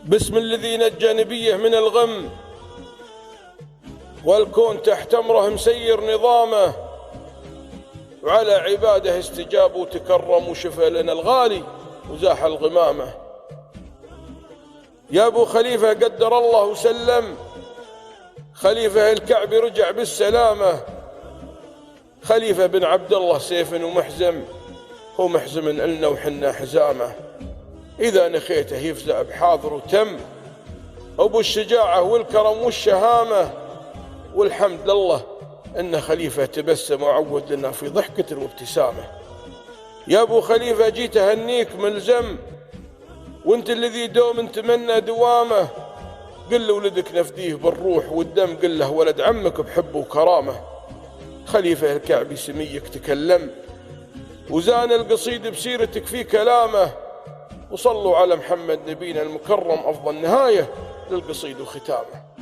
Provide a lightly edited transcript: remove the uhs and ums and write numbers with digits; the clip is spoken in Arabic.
باسم الذي نجى نبيه من الغم، والكون تحت أمره مسير نظامه، وعلى عباده استجاب وتكرم وشفى لنا الغالي وزاح الغمامة. يا أبو خليفة قدر الله وسلم، خليفة الكعب رجع بالسلامة، خليفة بن عبد الله سيف ومحزم، هو محزم إلنا وحنا حزامه، إذا نخيته يفزع بحاضر وتم، أبو الشجاعة والكرم والشهامة، والحمد لله إن خليفة تبسم وعود لنا في ضحكة وابتسامة. يا أبو خليفة جيت أهنيك ملزم، وانت الذي دوم نتمنى دوامه، قل لولدك نفديه بالروح والدم، قل له ولد عمك بحب وكرامه. خليفة الكعبي سميك تكلم، وزان القصيد بسيرتك في كلامه، وصلوا على محمد نبينا المكرم أفضل نهاية للقصيد وختامه.